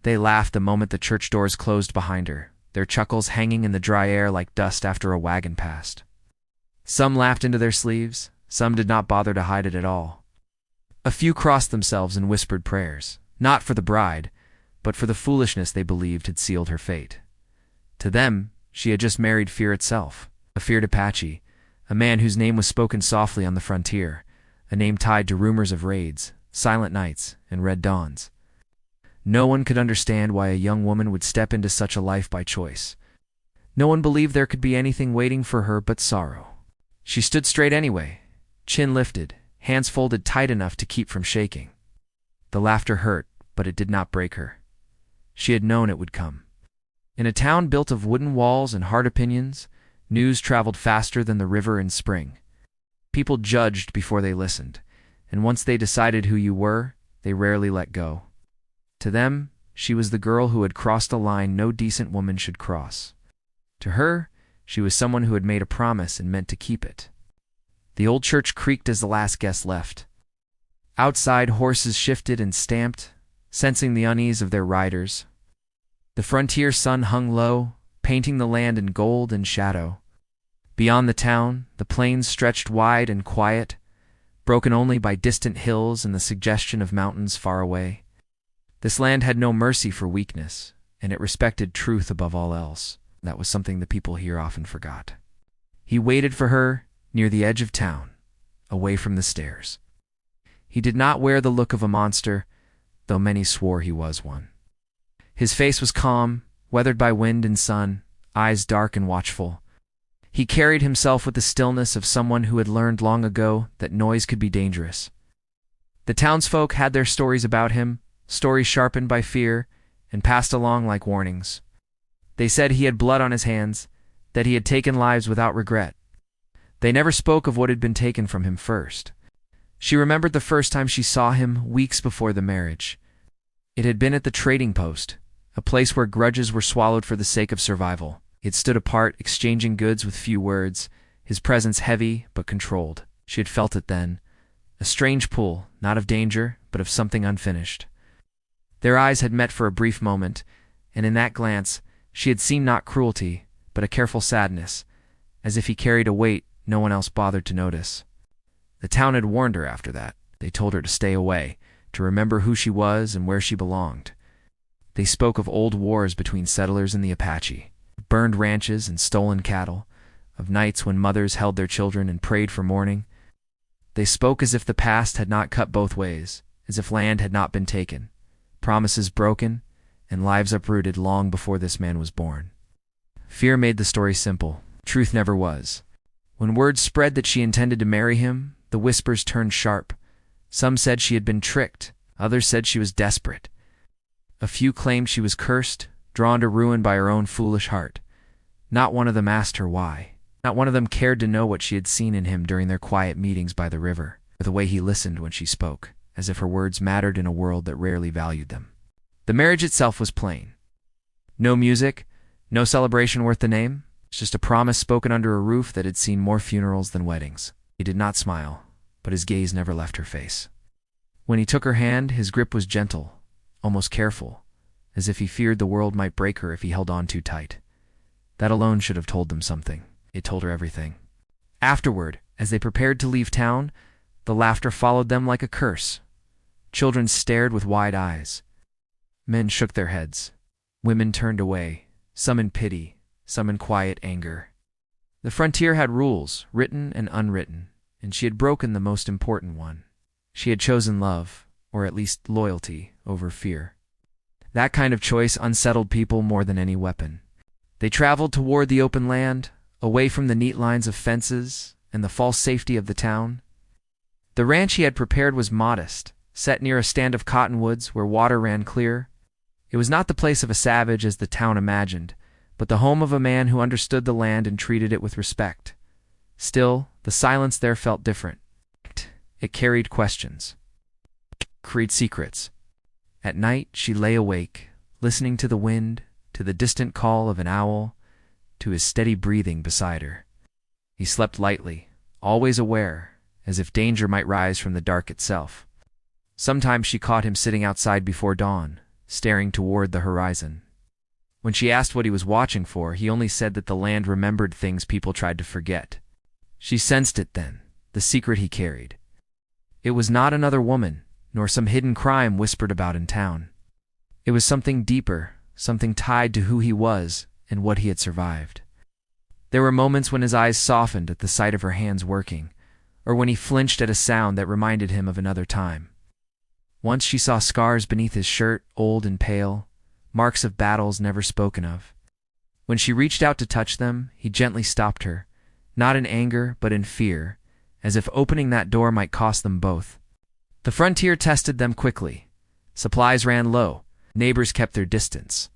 They laughed the moment the church doors closed behind her, their chuckles hanging in the dry air like dust after a wagon passed. Some laughed into their sleeves, some did not bother to hide it at all. A few crossed themselves and whispered prayers, not for the bride, but for the foolishness they believed had sealed her fate. To them, she had just married fear itself, a feared Apache, a man whose name was spoken softly on the frontier, a name tied to rumors of raids, silent nights, and red dawns. No one could understand why a young woman would step into such a life by choice. No one believed there could be anything waiting for her but sorrow. She stood straight anyway, chin lifted, hands folded tight enough to keep from shaking. The laughter hurt, but it did not break her. She had known it would come. In a town built of wooden walls and hard opinions, news traveled faster than the river in spring. People judged before they listened, and once they decided who you were, they rarely let go. To them, she was the girl who had crossed a line no decent woman should cross. To her, she was someone who had made a promise and meant to keep it. The old church creaked as the last guest left. Outside, horses shifted and stamped, sensing the unease of their riders. The frontier sun hung low, painting the land in gold and shadow. Beyond the town, the plains stretched wide and quiet, broken only by distant hills and the suggestion of mountains far away. This land had no mercy for weakness, and it respected truth above all else. That was something the people here often forgot. He waited for her near the edge of town, away from the stairs. He did not wear the look of a monster, though many swore he was one. His face was calm, weathered by wind and sun, eyes dark and watchful. He carried himself with the stillness of someone who had learned long ago that noise could be dangerous. The townsfolk had their stories about him, stories sharpened by fear and passed along like warnings. They said he had blood on his hands, that he had taken lives without regret. They never spoke of what had been taken from him first. She remembered the first time she saw him, weeks before the marriage. It had been at the trading post, a place where grudges were swallowed for the sake of survival. He had stood apart, exchanging goods with few words, his presence heavy but controlled. She had felt it then, a strange pull, not of danger, but of something unfinished. Their eyes had met for a brief moment, and in that glance she had seen not cruelty, but a careful sadness, as if he carried a weight no one else bothered to notice. The town had warned her after that. They told her to stay away, to remember who she was and where she belonged. They spoke of old wars between settlers and the Apache, burned ranches and stolen cattle, of nights when mothers held their children and prayed for morning. They spoke as if the past had not cut both ways, as if land had not been taken, promises broken, and lives uprooted long before this man was born. Fear made the story simple. Truth never was. When word spread that she intended to marry him, the whispers turned sharp. Some said she had been tricked, others said she was desperate. A few claimed she was cursed, drawn to ruin by her own foolish heart. Not one of them asked her why. Not one of them cared to know what she had seen in him during their quiet meetings by the river, or the way he listened when she spoke, as if her words mattered in a world that rarely valued them. The marriage itself was plain. No music, no celebration worth the name, just a promise spoken under a roof that had seen more funerals than weddings. He did not smile, but his gaze never left her face. When he took her hand, his grip was gentle, almost careful, as if he feared the world might break her if he held on too tight. That alone should have told them something. It told her everything. Afterward, as they prepared to leave town, the laughter followed them like a curse. Children stared with wide eyes. Men shook their heads. Women turned away, some in pity, some in quiet anger. The frontier had rules, written and unwritten, and she had broken the most important one. She had chosen love, or at least loyalty, over fear. That kind of choice unsettled people more than any weapon. They traveled toward the open land, away from the neat lines of fences and the false safety of the town. The ranch he had prepared was modest, set near a stand of cottonwoods where water ran clear. It was not the place of a savage as the town imagined, but the home of a man who understood the land and treated it with respect. Still, the silence there felt different. It carried questions, carried secrets. At night she lay awake, listening to the wind, to the distant call of an owl, to his steady breathing beside her. He slept lightly, always aware, as if danger might rise from the dark itself. Sometimes she caught him sitting outside before dawn, staring toward the horizon. When she asked what he was watching for, he only said that the land remembered things people tried to forget. She sensed it then, the secret he carried. It was not another woman, nor some hidden crime whispered about in town. It was something deeper, something tied to who he was and what he had survived. There were moments when his eyes softened at the sight of her hands working, or when he flinched at a sound that reminded him of another time. Once she saw scars beneath his shirt, old and pale, marks of battles never spoken of. When she reached out to touch them, he gently stopped her, not in anger but in fear, as if opening that door might cost them both. The frontier tested them quickly. Supplies ran low, neighbors kept their distance.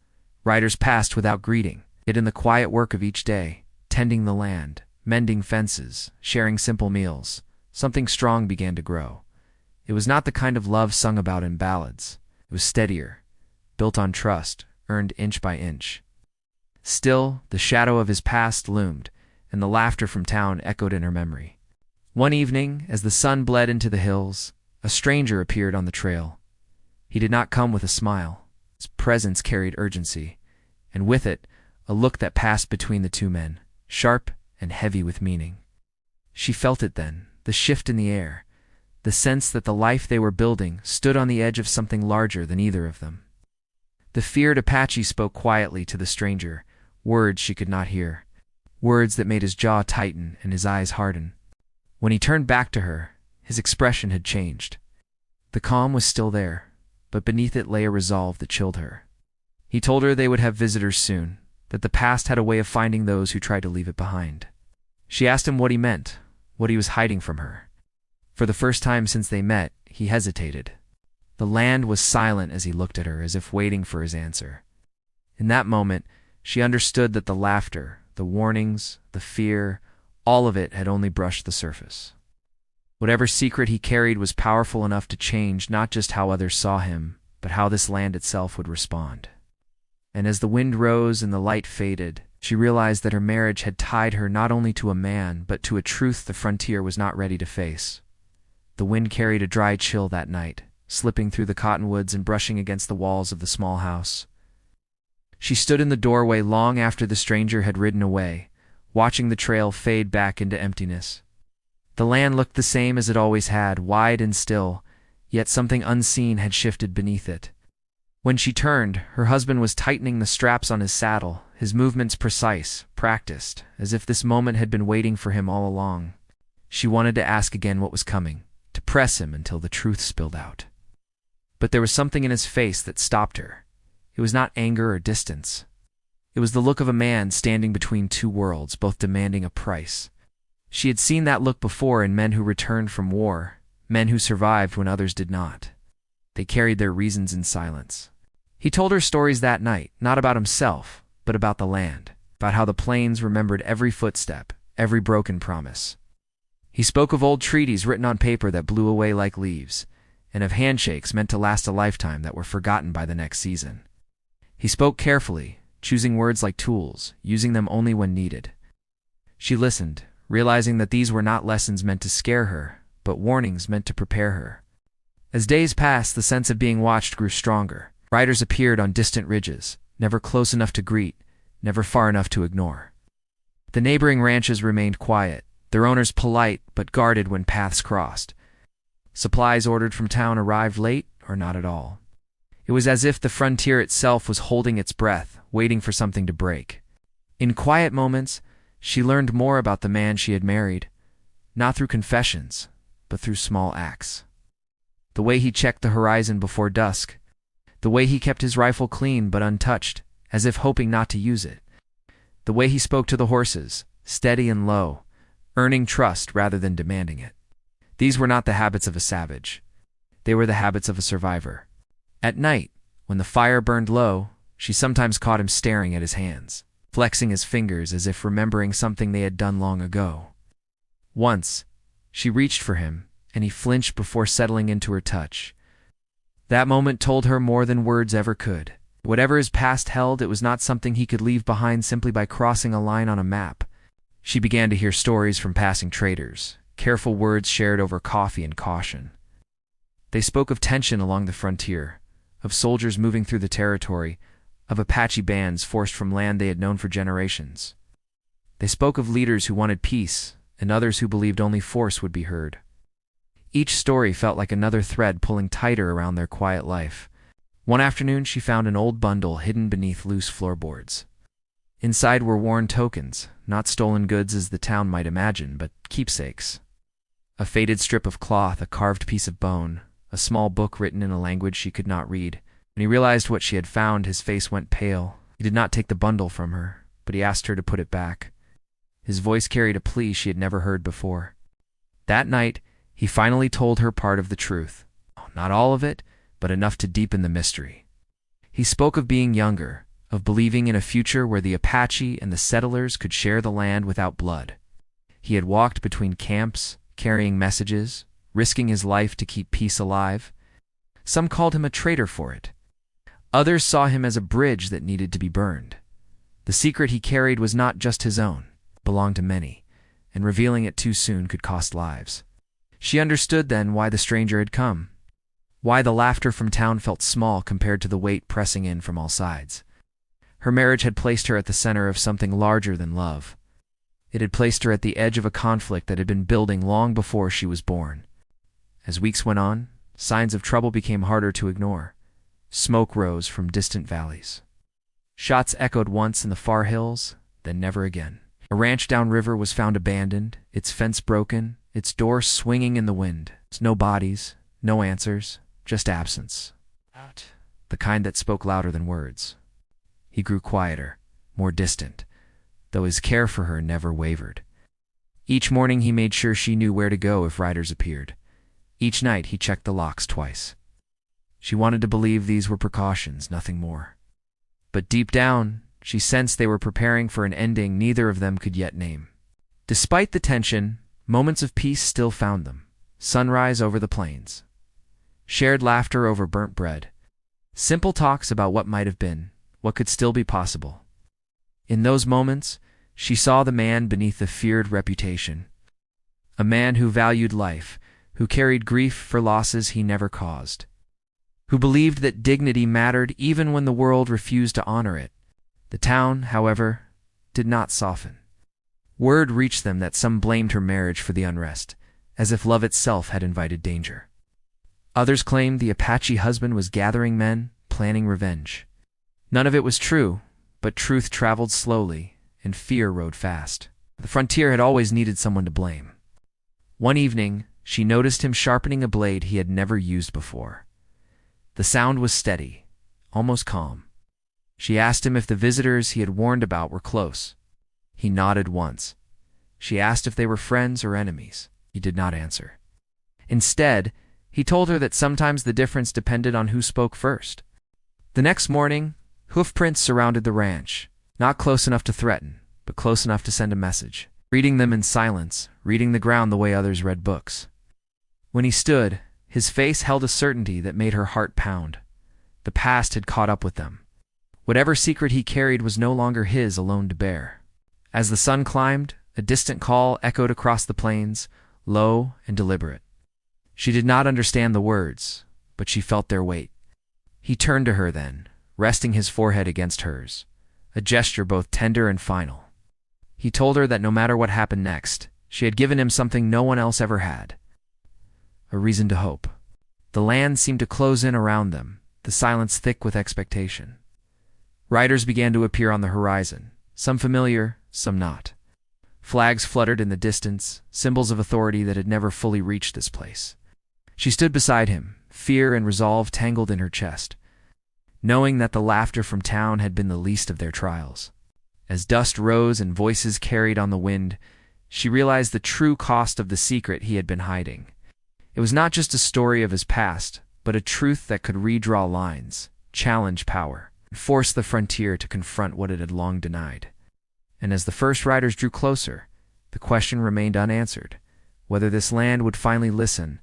Riders passed without greeting, yet in the quiet work of each day, tending the land, mending fences, sharing simple meals, something strong began to grow. It was not the kind of love sung about in ballads. It was steadier, built on trust, earned inch by inch. Still, the shadow of his past loomed, and the laughter from town echoed in her memory. One evening, as the sun bled into the hills, a stranger appeared on the trail. He did not come with a smile. His presence carried urgency, and with it, a look that passed between the two men, sharp and heavy with meaning. She felt it then, the shift in the air, the sense that the life they were building stood on the edge of something larger than either of them. The feared Apache spoke quietly to the stranger, words she could not hear, words that made his jaw tighten and his eyes harden. When he turned back to her, his expression had changed. The calm was still there, but beneath it lay a resolve that chilled her. He told her they would have visitors soon, that the past had a way of finding those who tried to leave it behind. She asked him what he meant, what he was hiding from her. For the first time since they met, he hesitated. The land was silent as he looked at her, as if waiting for his answer. In that moment, she understood that the laughter, the warnings, the fear, all of it had only brushed the surface. Whatever secret he carried was powerful enough to change not just how others saw him, but how this land itself would respond. And as the wind rose and the light faded, she realized that her marriage had tied her not only to a man, but to a truth the frontier was not ready to face. The wind carried a dry chill that night, slipping through the cottonwoods and brushing against the walls of the small house. She stood in the doorway long after the stranger had ridden away, watching the trail fade back into emptiness. The land looked the same as it always had, wide and still, yet something unseen had shifted beneath it. When she turned, her husband was tightening the straps on his saddle, his movements precise, practiced, as if this moment had been waiting for him all along. She wanted to ask again what was coming, to press him until the truth spilled out. But there was something in his face that stopped her. It was not anger or distance. It was the look of a man standing between two worlds, both demanding a price. She had seen that look before in men who returned from war, men who survived when others did not. They carried their reasons in silence. He told her stories that night, not about himself, but about the land, about how the plains remembered every footstep, every broken promise. He spoke of old treaties written on paper that blew away like leaves, and of handshakes meant to last a lifetime that were forgotten by the next season. He spoke carefully, choosing words like tools, using them only when needed. She listened, realizing that these were not lessons meant to scare her, but warnings meant to prepare her. As days passed, the sense of being watched grew stronger. Riders appeared on distant ridges, never close enough to greet, never far enough to ignore. The neighboring ranches remained quiet, their owners polite but guarded when paths crossed. Supplies ordered from town arrived late or not at all. It was as if the frontier itself was holding its breath, waiting for something to break. In quiet moments, she learned more about the man she had married, not through confessions, but through small acts. The way he checked the horizon before dusk, the way he kept his rifle clean but untouched, as if hoping not to use it. The way he spoke to the horses, steady and low, earning trust rather than demanding it. These were not the habits of a savage. They were the habits of a survivor. At night, when the fire burned low, she sometimes caught him staring at his hands, flexing his fingers as if remembering something they had done long ago. Once, she reached for him, and he flinched before settling into her touch. That moment told her more than words ever could. Whatever his past held, it was not something he could leave behind simply by crossing a line on a map. She began to hear stories from passing traders, careful words shared over coffee and caution. They spoke of tension along the frontier, of soldiers moving through the territory, of Apache bands forced from land they had known for generations. They spoke of leaders who wanted peace and others who believed only force would be heard. Each story felt like another thread pulling tighter around their quiet life. One afternoon she found an old bundle hidden beneath loose floorboards. Inside were worn tokens, not stolen goods as the town might imagine, but keepsakes. A faded strip of cloth, a carved piece of bone, a small book written in a language she could not read. When he realized what she had found, his face went pale. He did not take the bundle from her, but he asked her to put it back. His voice carried a plea she had never heard before. That night, he finally told her part of the truth. Not all of it, but enough to deepen the mystery. He spoke of being younger, of believing in a future where the Apache and the settlers could share the land without blood. He had walked between camps, carrying messages, risking his life to keep peace alive. Some called him a traitor for it. Others saw him as a bridge that needed to be burned. The secret he carried was not just his own, it belonged to many, and revealing it too soon could cost lives. She understood then why the stranger had come, why the laughter from town felt small compared to the weight pressing in from all sides. Her marriage had placed her at the center of something larger than love. It had placed her at the edge of a conflict that had been building long before she was born. As weeks went on, signs of trouble became harder to ignore. Smoke rose from distant valleys. Shots echoed once in the far hills, then never again. A ranch downriver was found abandoned, its fence broken, its door swinging in the wind. No bodies, no answers, just absence. The kind that spoke louder than words. He grew quieter, more distant, though his care for her never wavered. Each morning he made sure she knew where to go if riders appeared. Each night he checked the locks twice. She wanted to believe these were precautions, nothing more. But deep down, she sensed they were preparing for an ending neither of them could yet name. Despite the tension, moments of peace still found them. Sunrise over the plains. Shared laughter over burnt bread. Simple talks about what might have been, what could still be possible. In those moments, she saw the man beneath the feared reputation. A man who valued life, who carried grief for losses he never caused. Who believed that dignity mattered even when the world refused to honor it. The town, however, did not soften. Word reached them that some blamed her marriage for the unrest, as if love itself had invited danger. Others claimed the Apache husband was gathering men, planning revenge. None of it was true, but truth traveled slowly, and fear rode fast. The frontier had always needed someone to blame. One evening, she noticed him sharpening a blade he had never used before. The sound was steady, almost calm. She asked him if the visitors he had warned about were close. He nodded once. She asked if they were friends or enemies. He did not answer. Instead, he told her that sometimes the difference depended on who spoke first. The next morning, hoofprints surrounded the ranch, not close enough to threaten, but close enough to send a message. Reading them in silence, reading the ground the way others read books. When he stood, his face held a certainty that made her heart pound. The past had caught up with them. Whatever secret he carried was no longer his alone to bear. As the sun climbed, a distant call echoed across the plains, low and deliberate. She did not understand the words, but she felt their weight. He turned to her then, resting his forehead against hers, a gesture both tender and final. He told her that no matter what happened next, she had given him something no one else ever had. A reason to hope. The land seemed to close in around them, the silence thick with expectation. Riders began to appear on the horizon, some familiar, some not. Flags fluttered in the distance, symbols of authority that had never fully reached this place. She stood beside him, fear and resolve tangled in her chest, knowing that the laughter from town had been the least of their trials. As dust rose and voices carried on the wind, she realized the true cost of the secret he had been hiding. It was not just a story of his past, but a truth that could redraw lines, challenge power, and force the frontier to confront what it had long denied. And as the first riders drew closer, the question remained unanswered, whether this land would finally listen,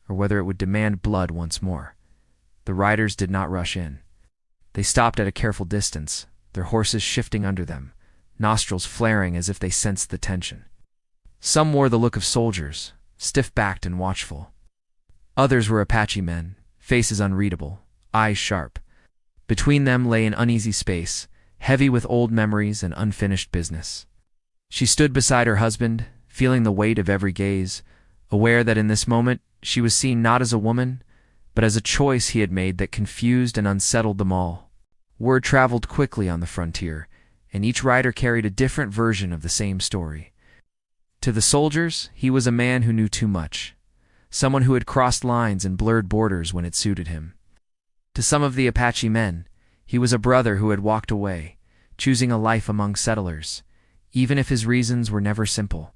or whether it would demand blood once more. The riders did not rush in. They stopped at a careful distance, their horses shifting under them, nostrils flaring as if they sensed the tension. Some wore the look of soldiers, stiff-backed and watchful. Others were Apache men, faces unreadable, eyes sharp. Between them lay an uneasy space, heavy with old memories and unfinished business. She stood beside her husband, feeling the weight of every gaze, aware that in this moment she was seen not as a woman, but as a choice he had made that confused and unsettled them all. Word traveled quickly on the frontier, and each rider carried a different version of the same story. To the soldiers, he was a man who knew too much, someone who had crossed lines and blurred borders when it suited him. To some of the Apache men, he was a brother who had walked away, choosing a life among settlers, even if his reasons were never simple.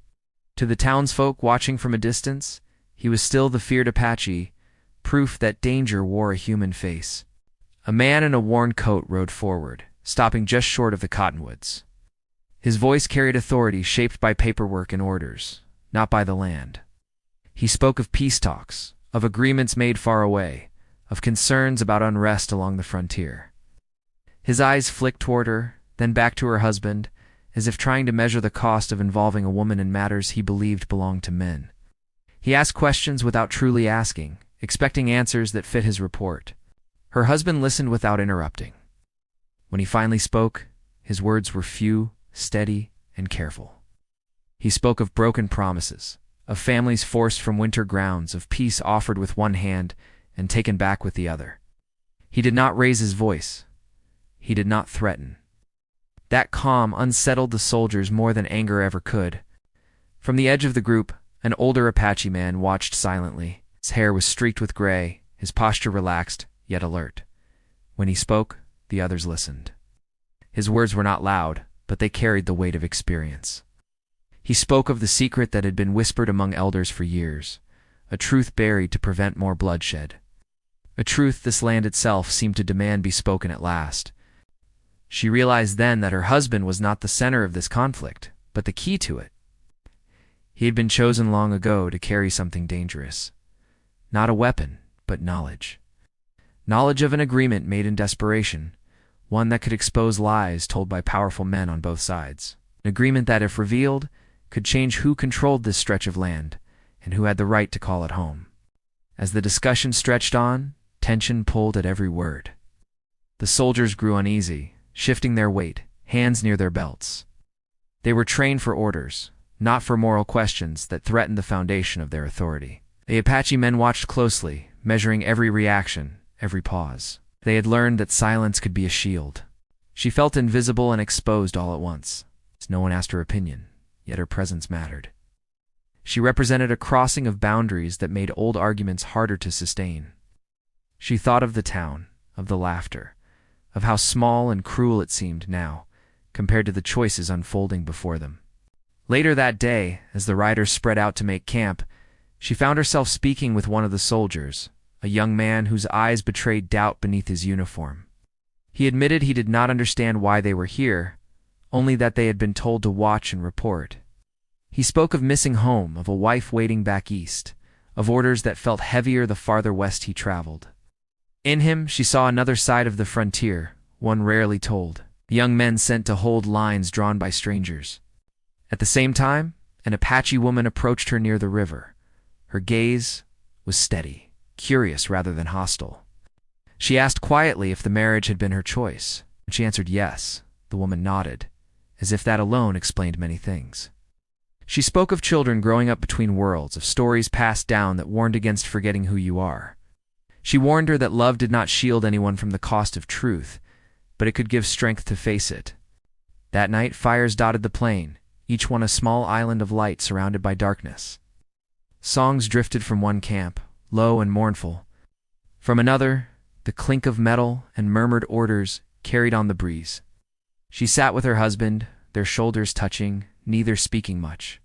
To the townsfolk watching from a distance, he was still the feared Apache, proof that danger wore a human face. A man in a worn coat rode forward, stopping just short of the cottonwoods. His voice carried authority shaped by paperwork and orders, not by the land. He spoke of peace talks, of agreements made far away, of concerns about unrest along the frontier. His eyes flicked toward her, then back to her husband, as if trying to measure the cost of involving a woman in matters he believed belonged to men. He asked questions without truly asking, expecting answers that fit his report. Her husband listened without interrupting. When he finally spoke, his words were few, steady, and careful. He spoke of broken promises, of families forced from winter grounds, of peace offered with one hand and taken back with the other. He did not raise his voice. He did not threaten. That calm unsettled the soldiers more than anger ever could. From the edge of the group, an older Apache man watched silently. His hair was streaked with gray, his posture relaxed, yet alert. When he spoke, the others listened. His words were not loud, but they carried the weight of experience. He spoke of the secret that had been whispered among elders for years, a truth buried to prevent more bloodshed. A truth this land itself seemed to demand be spoken at last. She realized then that her husband was not the center of this conflict, but the key to it. He had been chosen long ago to carry something dangerous. Not a weapon, but knowledge. Knowledge of an agreement made in desperation, one that could expose lies told by powerful men on both sides. An agreement that, if revealed, could change who controlled this stretch of land and who had the right to call it home. As the discussion stretched on, tension pulled at every word. The soldiers grew uneasy, shifting their weight, hands near their belts. They were trained for orders, not for moral questions that threatened the foundation of their authority. The Apache men watched closely, measuring every reaction, every pause. They had learned that silence could be a shield. She felt invisible and exposed all at once. No one asked her opinion, yet her presence mattered. She represented a crossing of boundaries that made old arguments harder to sustain. She thought of the town, of the laughter, of how small and cruel it seemed now, compared to the choices unfolding before them. Later that day, as the riders spread out to make camp, she found herself speaking with one of the soldiers, a young man whose eyes betrayed doubt beneath his uniform. He admitted he did not understand why they were here, only that they had been told to watch and report. He spoke of missing home, of a wife waiting back east, of orders that felt heavier the farther west he traveled. In him, she saw another side of the frontier, one rarely told. Young men sent to hold lines drawn by strangers. At the same time, an Apache woman approached her near the river. Her gaze was steady, curious rather than hostile. She asked quietly if the marriage had been her choice. When she answered yes, the woman nodded, as if that alone explained many things. She spoke of children growing up between worlds, of stories passed down that warned against forgetting who you are. She warned her that love did not shield anyone from the cost of truth, but it could give strength to face it. That night, fires dotted the plain, each one a small island of light surrounded by darkness. Songs drifted from one camp, low and mournful. From another, the clink of metal and murmured orders carried on the breeze. She sat with her husband, their shoulders touching, neither speaking much.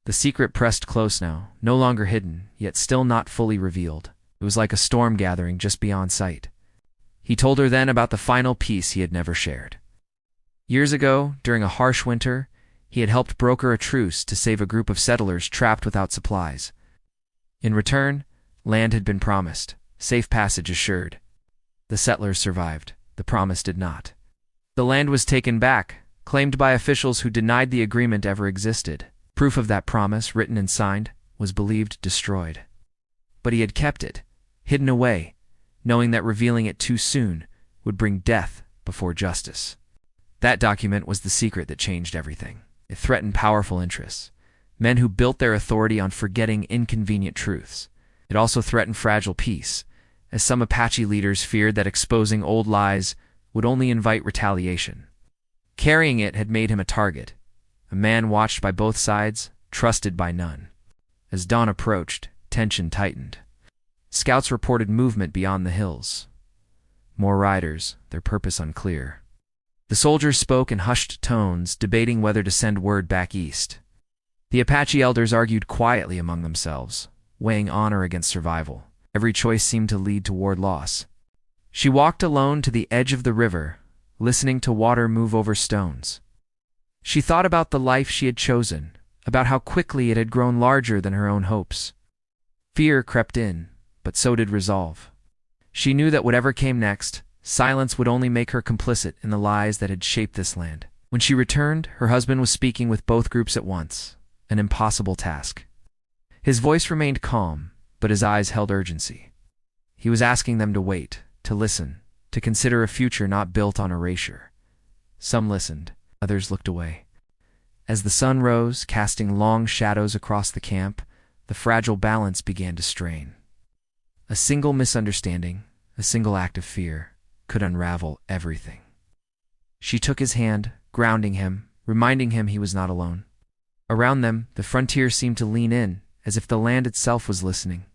The secret pressed close now, no longer hidden, yet still not fully revealed. It was like a storm gathering just beyond sight. He told her then about the final piece he had never shared. Years ago, during a harsh winter, he had helped broker a truce to save a group of settlers trapped without supplies. In return, land had been promised, safe passage assured. The settlers survived, the promise did not. The land was taken back, claimed by officials who denied the agreement ever existed. Proof of that promise, written and signed, was believed destroyed. But he had kept it, hidden away, knowing that revealing it too soon would bring death before justice. That document was the secret that changed everything. It threatened powerful interests, men who built their authority on forgetting inconvenient truths. It also threatened fragile peace, as some Apache leaders feared that exposing old lies would only invite retaliation. Carrying it had made him a target, a man watched by both sides, trusted by none. As dawn approached, tension tightened. Scouts reported movement beyond the hills. More riders, their purpose unclear. The soldiers spoke in hushed tones, debating whether to send word back east. The Apache elders argued quietly among themselves, weighing honor against survival. Every choice seemed to lead toward loss. She walked alone to the edge of the river, listening to water move over stones. She thought about the life she had chosen, about how quickly it had grown larger than her own hopes. Fear crept in, but so did resolve. She knew that whatever came next, silence would only make her complicit in the lies that had shaped this land. When she returned, her husband was speaking with both groups at once, an impossible task. His voice remained calm, but his eyes held urgency. He was asking them to wait, to listen, to consider a future not built on erasure. Some listened, others looked away. As the sun rose, casting long shadows across the camp, the fragile balance began to strain. A single misunderstanding, a single act of fear, could unravel everything. She took his hand, grounding him, reminding him he was not alone. Around them, the frontier seemed to lean in, as if the land itself was listening,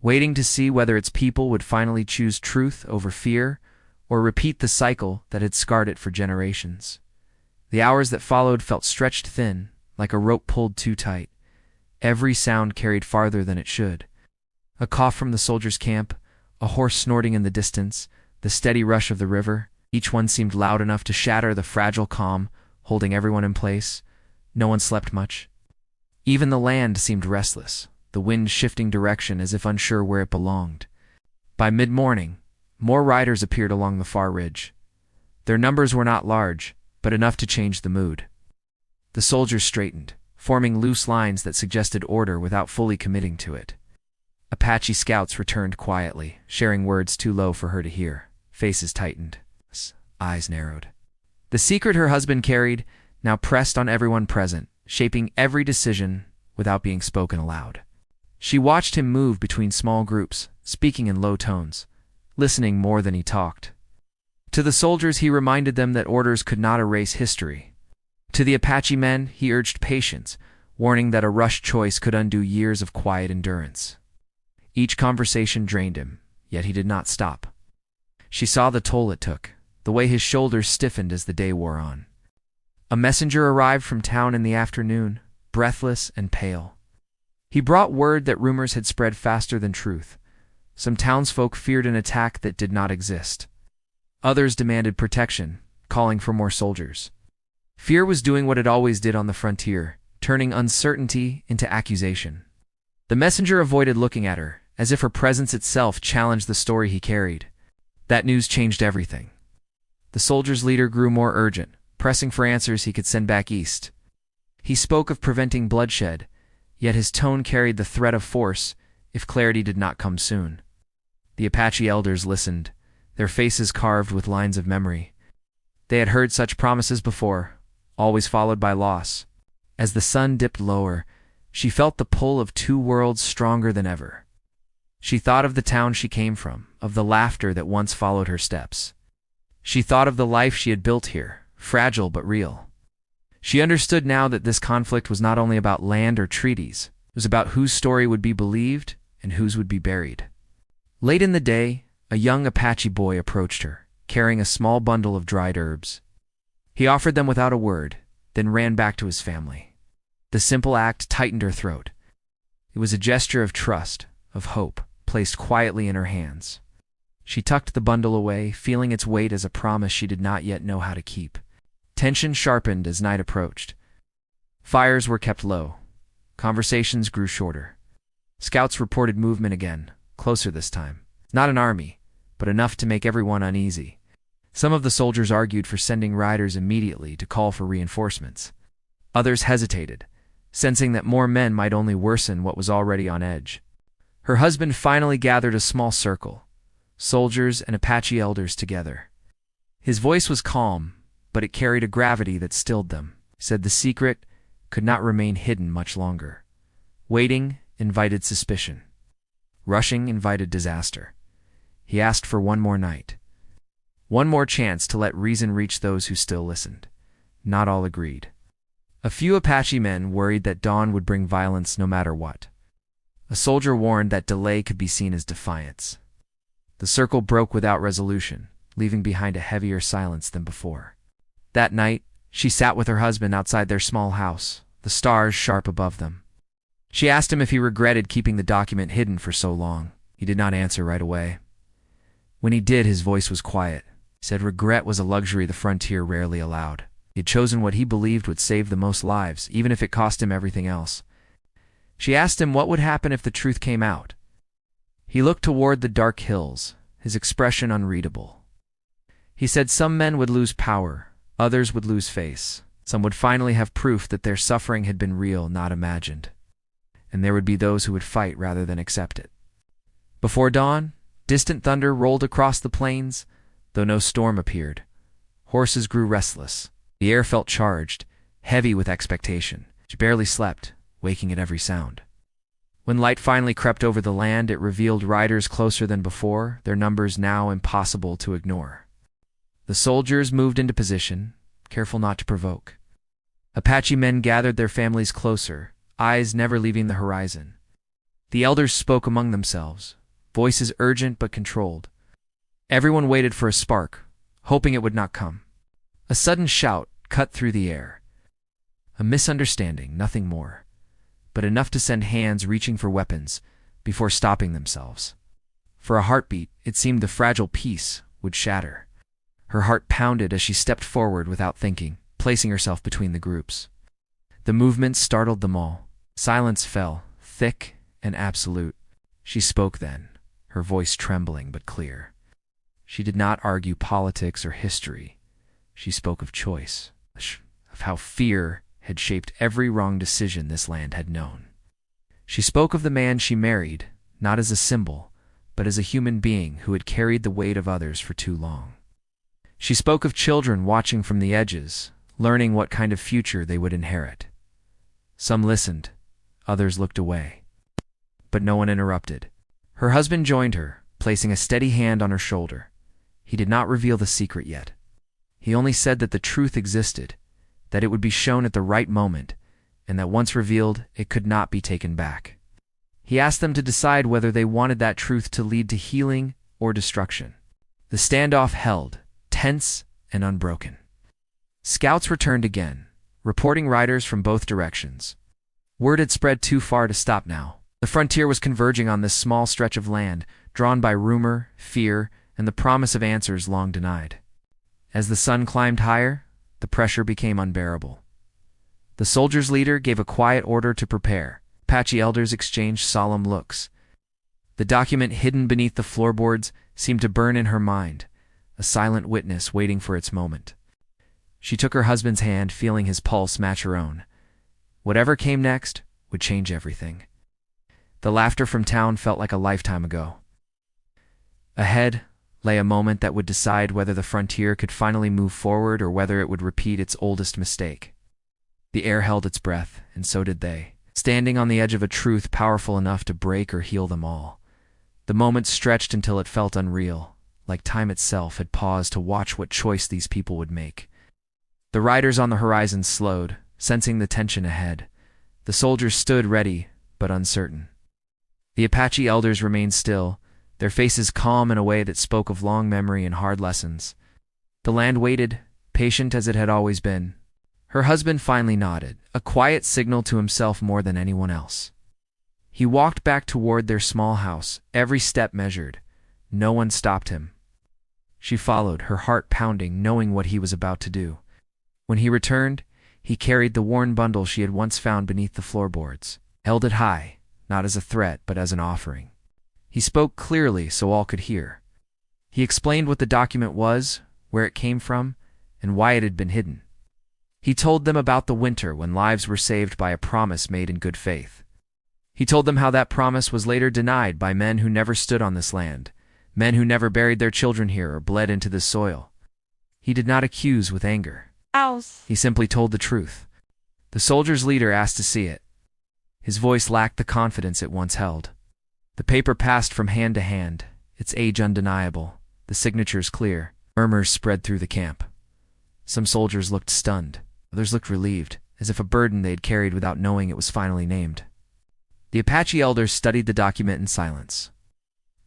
waiting to see whether its people would finally choose truth over fear or repeat the cycle that had scarred it for generations. The hours that followed felt stretched thin, like a rope pulled too tight. Every sound carried farther than it should. A cough from the soldiers' camp, a horse snorting in the distance, the steady rush of the river, each one seemed loud enough to shatter the fragile calm, holding everyone in place. No one slept much. Even the land seemed restless, the wind shifting direction as if unsure where it belonged. By mid-morning, more riders appeared along the far ridge. Their numbers were not large, but enough to change the mood. The soldiers straightened, forming loose lines that suggested order without fully committing to it. Apache scouts returned quietly, sharing words too low for her to hear. Faces tightened, eyes narrowed. The secret her husband carried now pressed on everyone present, shaping every decision without being spoken aloud. She watched him move between small groups, speaking in low tones, listening more than he talked. To the soldiers, he reminded them that orders could not erase history. To the Apache men, he urged patience, warning that a rushed choice could undo years of quiet endurance. Each conversation drained him, yet he did not stop. She saw the toll it took, the way his shoulders stiffened as the day wore on. A messenger arrived from town in the afternoon, breathless and pale. He brought word that rumors had spread faster than truth. Some townsfolk feared an attack that did not exist. Others demanded protection, calling for more soldiers. Fear was doing what it always did on the frontier, turning uncertainty into accusation. The messenger avoided looking at her, as if her presence itself challenged the story he carried. That news changed everything. The soldier's leader grew more urgent, pressing for answers he could send back east. He spoke of preventing bloodshed, yet his tone carried the threat of force if clarity did not come soon. The Apache elders listened, their faces carved with lines of memory. They had heard such promises before, always followed by loss. As the sun dipped lower, she felt the pull of two worlds stronger than ever. She thought of the town she came from, of the laughter that once followed her steps. She thought of the life she had built here, fragile but real. She understood now that this conflict was not only about land or treaties, it was about whose story would be believed and whose would be buried. Late in the day, a young Apache boy approached her, carrying a small bundle of dried herbs. He offered them without a word, then ran back to his family. The simple act tightened her throat. It was a gesture of trust, of hope, placed quietly in her hands. She tucked the bundle away, feeling its weight as a promise she did not yet know how to keep. Tension sharpened as night approached. Fires were kept low. Conversations grew shorter. Scouts reported movement again, closer this time. Not an army, but enough to make everyone uneasy. Some of the soldiers argued for sending riders immediately to call for reinforcements. Others hesitated, sensing that more men might only worsen what was already on edge. Her husband finally gathered a small circle, soldiers and Apache elders together. His voice was calm, but it carried a gravity that stilled them. He said the secret could not remain hidden much longer. Waiting invited suspicion. Rushing invited disaster. He asked for one more night. One more chance to let reason reach those who still listened. Not all agreed. A few Apache men worried that dawn would bring violence no matter what. A soldier warned that delay could be seen as defiance. The circle broke without resolution, leaving behind a heavier silence than before. That night, she sat with her husband outside their small house, the stars sharp above them. She asked him if he regretted keeping the document hidden for so long. He did not answer right away. When he did, his voice was quiet. He said regret was a luxury the frontier rarely allowed. He had chosen what he believed would save the most lives, even if it cost him everything else. She asked him what would happen if the truth came out. He looked toward the dark hills, his expression unreadable. He said some men would lose power, others would lose face. Some would finally have proof that their suffering had been real, not imagined. And there would be those who would fight rather than accept it. Before dawn, distant thunder rolled across the plains, though no storm appeared. Horses grew restless. The air felt charged, heavy with expectation. She barely slept, waking at every sound. When light finally crept over the land, it revealed riders closer than before, their numbers now impossible to ignore. The soldiers moved into position, careful not to provoke. Apache men gathered their families closer, eyes never leaving the horizon. The elders spoke among themselves, voices urgent but controlled. Everyone waited for a spark, hoping it would not come. A sudden shout cut through the air. A misunderstanding, nothing more, but enough to send hands reaching for weapons before stopping themselves. For a heartbeat, it seemed the fragile peace would shatter. Her heart pounded as she stepped forward without thinking, placing herself between the groups. The movement startled them all. Silence fell, thick and absolute. She spoke then, her voice trembling but clear. She did not argue politics or history. She spoke of choice, of how fear had shaped every wrong decision this land had known. She spoke of the man she married, not as a symbol, but as a human being who had carried the weight of others for too long. She spoke of children watching from the edges, learning what kind of future they would inherit. Some listened, others looked away. But no one interrupted. Her husband joined her, placing a steady hand on her shoulder. He did not reveal the secret yet. He only said that the truth existed, that it would be shown at the right moment, and that once revealed, it could not be taken back. He asked them to decide whether they wanted that truth to lead to healing or destruction. The standoff held, tense and unbroken. Scouts returned again, reporting riders from both directions. Word had spread too far to stop now. The frontier was converging on this small stretch of land, drawn by rumor, fear, and the promise of answers long denied. As the sun climbed higher, the pressure became unbearable. The soldiers' leader gave a quiet order to prepare. Apache elders exchanged solemn looks. The document hidden beneath the floorboards seemed to burn in her mind, a silent witness waiting for its moment. She took her husband's hand, feeling his pulse match her own. Whatever came next would change everything. The laughter from town felt like a lifetime ago. Ahead lay a moment that would decide whether the frontier could finally move forward or whether it would repeat its oldest mistake. The air held its breath, and so did they, standing on the edge of a truth powerful enough to break or heal them all. The moment stretched until it felt unreal, like time itself had paused to watch what choice these people would make. The riders on the horizon slowed, sensing the tension ahead. The soldiers stood ready, but uncertain. The Apache elders remained still, their faces calm in a way that spoke of long memory and hard lessons. The land waited, patient as it had always been. Her husband finally nodded, a quiet signal to himself more than anyone else. He walked back toward their small house, every step measured. No one stopped him. She followed, her heart pounding, knowing what he was about to do. When he returned, he carried the worn bundle she had once found beneath the floorboards, held it high, not as a threat but as an offering. He spoke clearly so all could hear. He explained what the document was, where it came from, and why it had been hidden. He told them about the winter when lives were saved by a promise made in good faith. He told them how that promise was later denied by men who never stood on this land, men who never buried their children here or bled into this soil. He did not accuse with anger. He simply told the truth. The soldiers' leader asked to see it. His voice lacked the confidence it once held. The paper passed from hand to hand, its age undeniable, the signatures clear. Murmurs spread through the camp. Some soldiers looked stunned, others looked relieved, as if a burden they had carried without knowing it was finally named. The Apache elders studied the document in silence.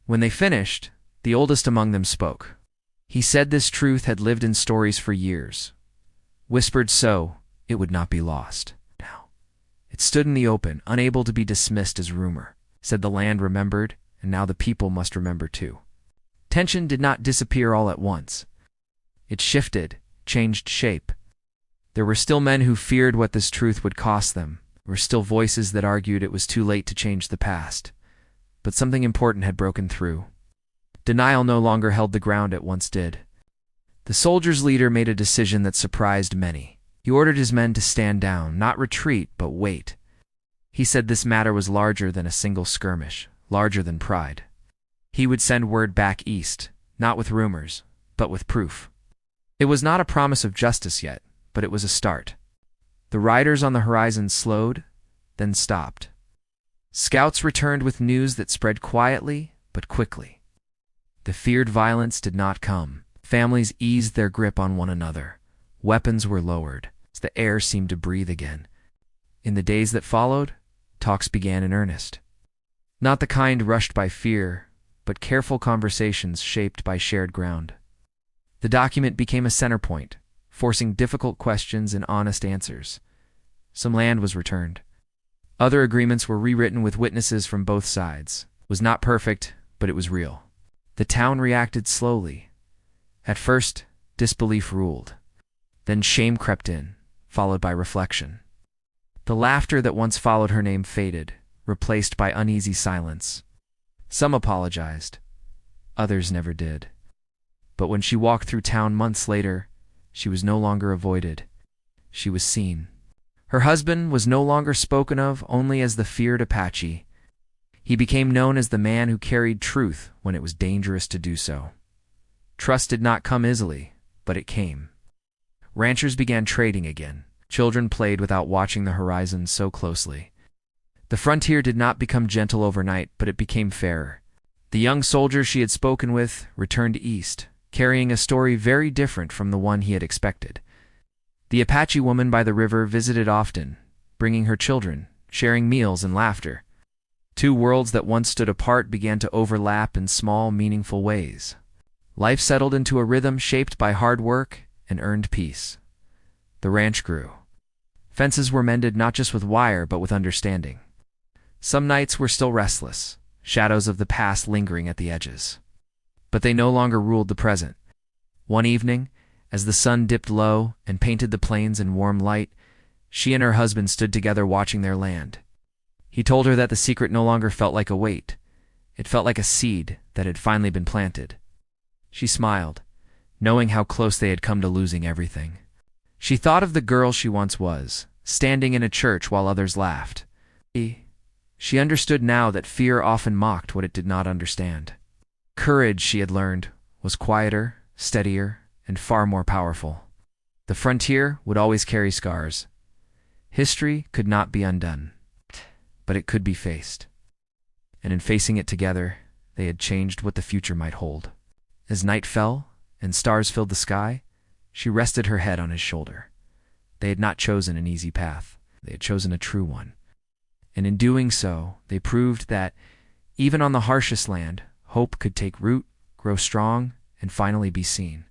When they finished, the oldest among them spoke. He said this truth had lived in stories for years. Whispered so, it would not be lost. Now, it stood in the open, unable to be dismissed as rumor. Said the land remembered, and now the people must remember too. Tension did not disappear all at once. It shifted, changed shape. There were still men who feared what this truth would cost them. There were still voices that argued it was too late to change the past. But something important had broken through. Denial no longer held the ground it once did. The soldiers' leader made a decision that surprised many. He ordered his men to stand down, not retreat, but wait. He said this matter was larger than a single skirmish, larger than pride. He would send word back east, not with rumors, but with proof. It was not a promise of justice yet, but it was a start. The riders on the horizon slowed, then stopped. Scouts returned with news that spread quietly, but quickly. The feared violence did not come. Families eased their grip on one another. Weapons were lowered. The air seemed to breathe again. In the days that followed, talks began in earnest. Not the kind rushed by fear, but careful conversations shaped by shared ground. The document became a center point, forcing difficult questions and honest answers. Some land was returned. Other agreements were rewritten with witnesses from both sides. It was not perfect, but it was real. The town reacted slowly. At first, disbelief ruled. Then shame crept in, followed by reflection. The laughter that once followed her name faded, replaced by uneasy silence. Some apologized. Others never did. But when she walked through town months later, she was no longer avoided. She was seen. Her husband was no longer spoken of only as the feared Apache. He became known as the man who carried truth when it was dangerous to do so. Trust did not come easily, but it came. Ranchers began trading again. Children played without watching the horizon so closely. The frontier did not become gentle overnight, but it became fairer. The young soldier she had spoken with returned east, carrying a story very different from the one he had expected. The Apache woman by the river visited often, bringing her children, sharing meals and laughter. Two worlds that once stood apart began to overlap in small, meaningful ways. Life settled into a rhythm shaped by hard work and earned peace. The ranch grew. Fences were mended not just with wire, but with understanding. Some nights were still restless, shadows of the past lingering at the edges. But they no longer ruled the present. One evening, as the sun dipped low and painted the plains in warm light, she and her husband stood together watching their land. He told her that the secret no longer felt like a weight. It felt like a seed that had finally been planted. She smiled, knowing how close they had come to losing everything. She thought of the girl she once was, standing in a church while others laughed. She understood now that fear often mocked what it did not understand. Courage, she had learned, was quieter, steadier, and far more powerful. The frontier would always carry scars. History could not be undone, but it could be faced. And in facing it together, they had changed what the future might hold. As night fell and stars filled the sky, she rested her head on his shoulder. They had not chosen an easy path. They had chosen a true one. And in doing so, they proved that, even on the harshest land, hope could take root, grow strong, and finally be seen.